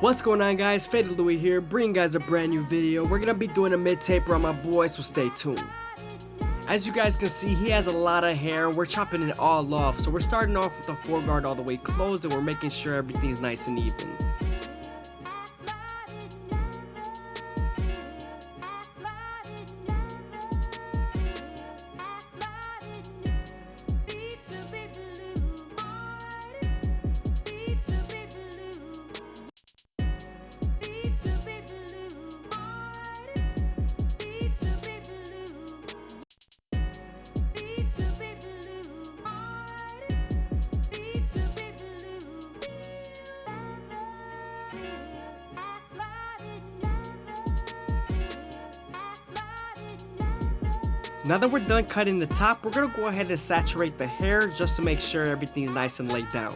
What's going on, guys? FadeitLuie here, bringing guys a brand new video. We're gonna be doing a mid-taper on my boy, so stay tuned. As you guys can see, he has a lot of hair. We're chopping it all off, so we're starting off with the foreguard all the way closed, and we're making sure everything's nice and even. Now that we're done cutting the top, we're going to go ahead and saturate the hair just to make sure everything's nice and laid down.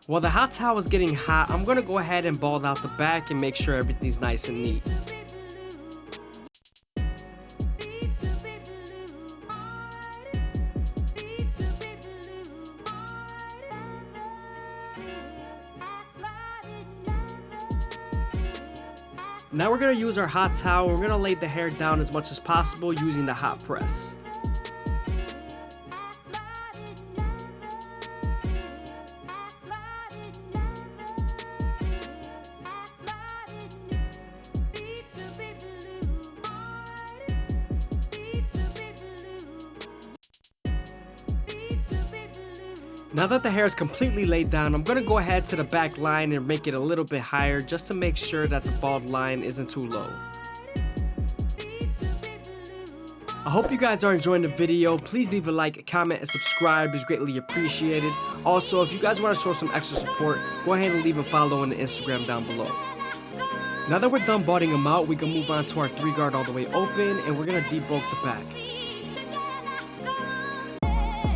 While the hot towel is getting hot, I'm going to go ahead and bald out the back and make sure everything's nice and neat. Now we're going to use our hot towel. We're going to lay the hair down as much as possible using the hot press. Now that the hair is completely laid down, I'm going to go ahead to the back line and make it a little bit higher just to make sure that the bald line isn't too low. I hope you guys are enjoying the video. Please leave a like, comment, and subscribe is greatly appreciated. Also, if you guys want to show some extra support, go ahead and leave a follow on the Instagram down below. Now that we're done balding them out, we can move on to our 3-guard all the way open, and we're going to debulk the back.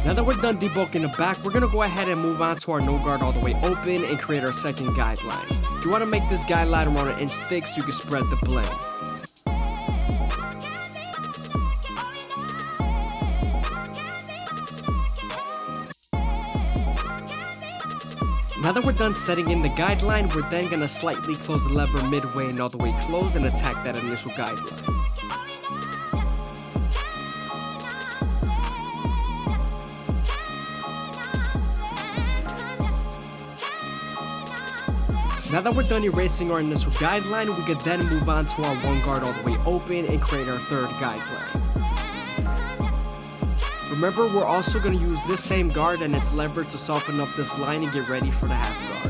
Now that we're done debulking the back, we're going to go ahead and move on to our no guard all the way open and create our second guideline. You want to make this guideline around 1 inch thick so you can spread the blend. Now that we're done setting in the guideline, we're then going to slightly close the lever midway and all the way closed and attack that initial guideline. Now that we're done erasing our initial guideline, we can then move on to our 1 guard all the way open and create our 3rd guideline. Remember, we're also going to use this same guard and its lever to soften up this line and get ready for the half guard.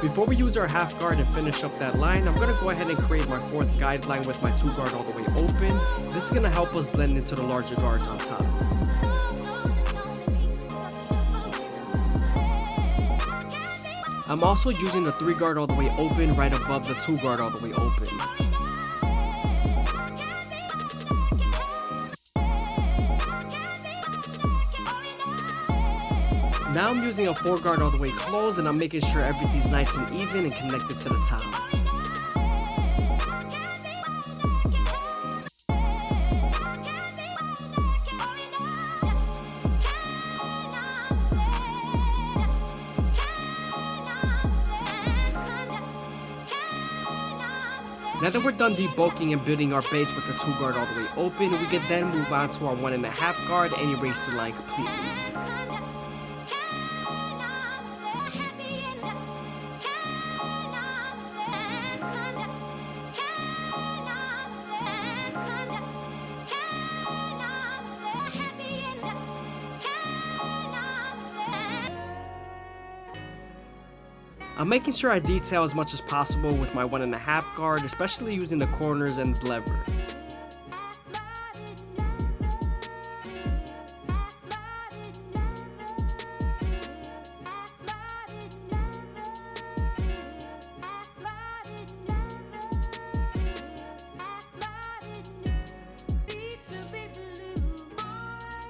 Before we use our half guard and finish up that line, I'm going to go ahead and create my 4th guideline with my 2 guard all the way open. This is going to help us blend into the larger guards on top. I'm also using the 3 guard all the way open right above the 2 guard all the way open. Now I'm using a 4 guard all the way closed, and I'm making sure everything's nice and even and connected to the top. Now that we're done debulking and building our base with the 2 guard all the way open, we can then move on to our 1.5 guard and erase the line completely. I'm making sure I detail as much as possible with my 1.5 guard, especially using the corners and the lever.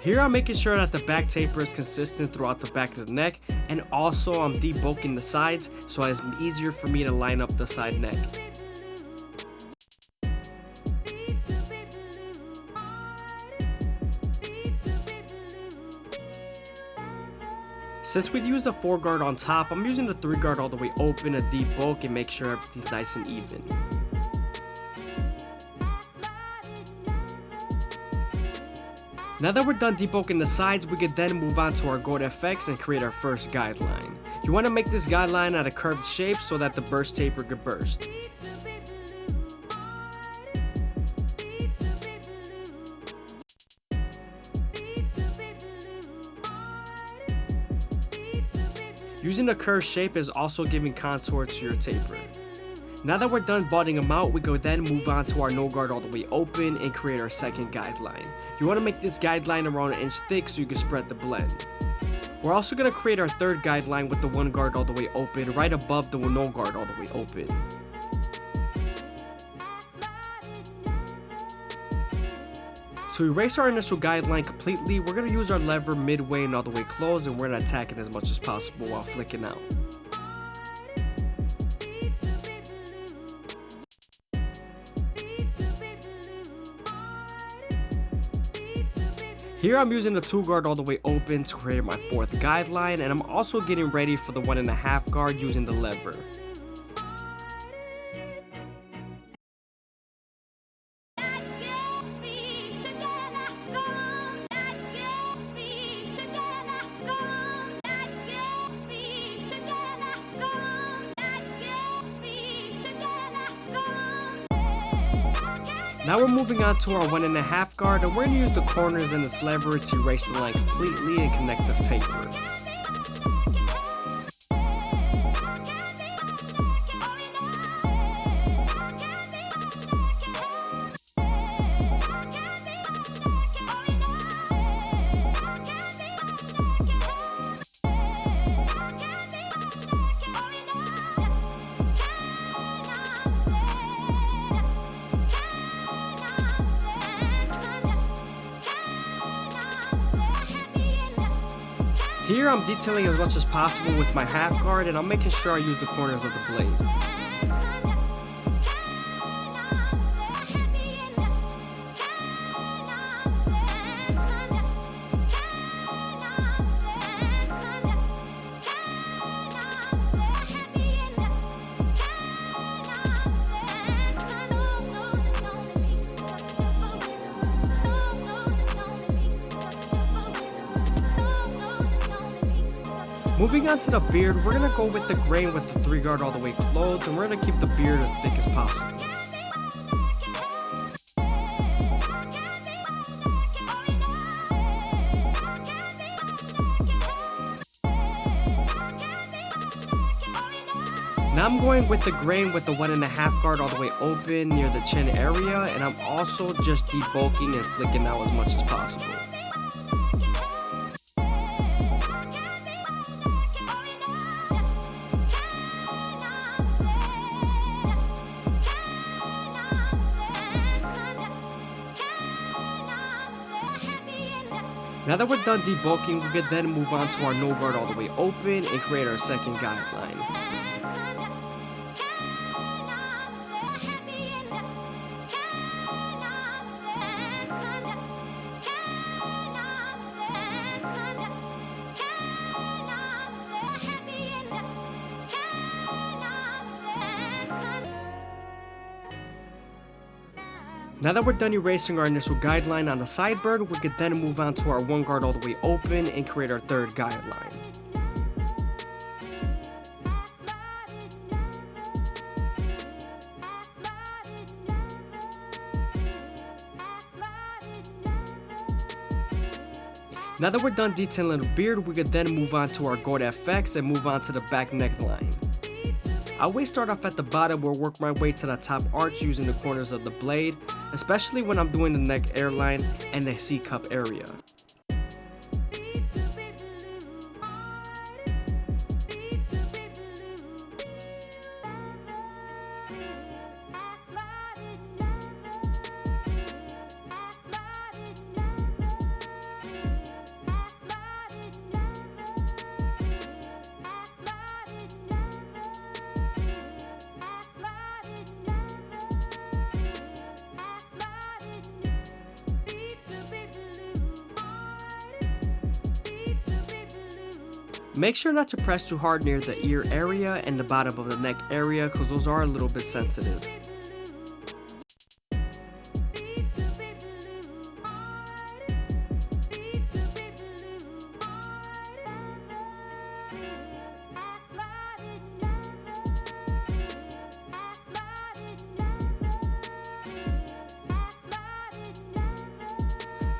Here I'm making sure that the back taper is consistent throughout the back of the neck, and also I'm debulking the sides so it's easier for me to line up the side neck. Since we'd used a 4 guard on top, I'm using the 3 guard all the way open to debulk and make sure everything's nice and even. Now that we're done debulking the sides, we could then move on to our Gold FX and create our first guideline. You want to make this guideline at a curved shape so that the burst taper could burst. Using a curved shape is also giving contour to your taper. Now that we're done budding them out, we go then move on to our no guard all the way open and create our second guideline. You want to make this guideline around 1 inch thick so you can spread the blend. We're also going to create our third guideline with the 1 guard all the way open right above the no guard all the way open. To erase our initial guideline completely, we're going to use our lever midway and all the way closed, and we're going to attack it as much as possible while flicking out. Here I'm using the 2 guard all the way open to create my fourth guideline, and I'm also getting ready for the 1.5 guard using the lever. Now we're moving on to our 1.5 guard, and we're going to use the corners in this lever to erase the line completely and connect the taper. Here I'm detailing as much as possible with my half guard, and I'm making sure I use the corners of the blade. Moving on to the beard, we're going to go with the grain with the 3 guard all the way closed, and we're going to keep the beard as thick as possible. Now I'm going with the grain with the 1.5 guard all the way open near the chin area, and I'm also just debulking and flicking out as much as possible. Now that we're done debulking, we could then move on to our no guard all the way open and create our second guideline. Now that we're done erasing our initial guideline on the sideburn, we could then move on to our 1 guard all the way open and create our third guideline. Now that we're done detailing the beard, we could then move on to our Gold FX and move on to the back neckline. I always start off at the bottom where I work my way to the top arch using the corners of the blade, especially when I'm doing the neck airline and the C-cup area. Make sure not to press too hard near the ear area and the bottom of the neck area, because those are a little bit sensitive.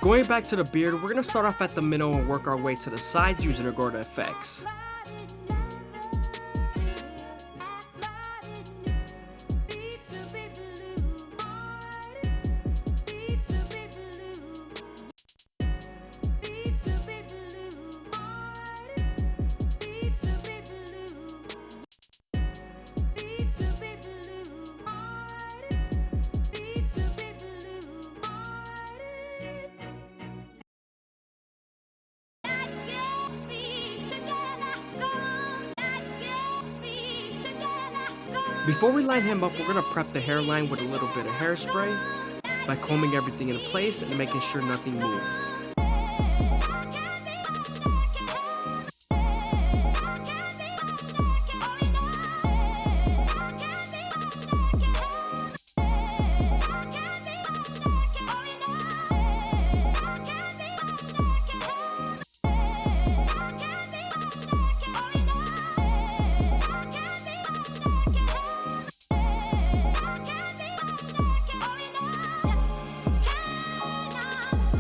Going back to the beard, we're going to start off at the middle and work our way to the sides using our Gorda effects. Before we line him up, we're going to prep the hairline with a little bit of hairspray by combing everything into place and making sure nothing moves.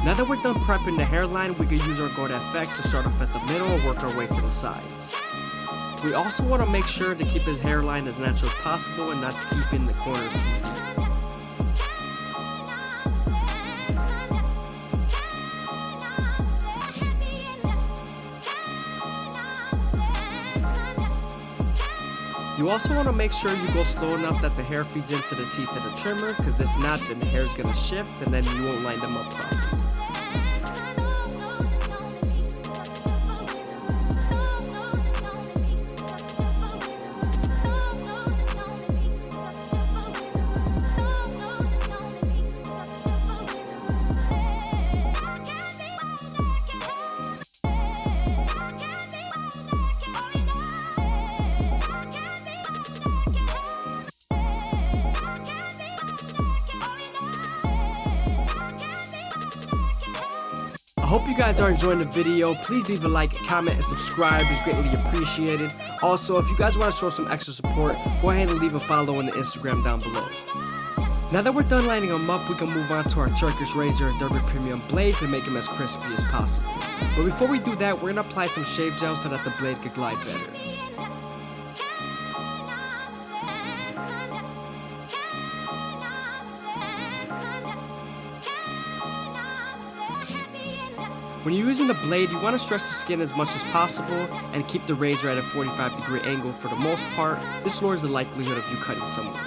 Now that we're done prepping the hairline, we can use our Gorda effects to start off at the middle and work our way to the sides. We also want to make sure to keep his hairline as natural as possible and not keeping the corners too deep. You also want to make sure you go slow enough that the hair feeds into the teeth of the trimmer, because if not, then the hair is going to shift and then you won't line them up properly. I hope you guys are enjoying the video. Please leave a like, comment, and subscribe. It's greatly appreciated. Also, if you guys want to show some extra support, go ahead and leave a follow on the Instagram down below. Now that we're done lining them up, we can move on to our Turkish razor and Durban premium blade to make them as crispy as possible. But before we do that, we're going to apply some shave gel so that the blade can glide better. When you're using the blade, you want to stretch the skin as much as possible and keep the razor at a 45-degree angle for the most part. This lowers the likelihood of you cutting someone.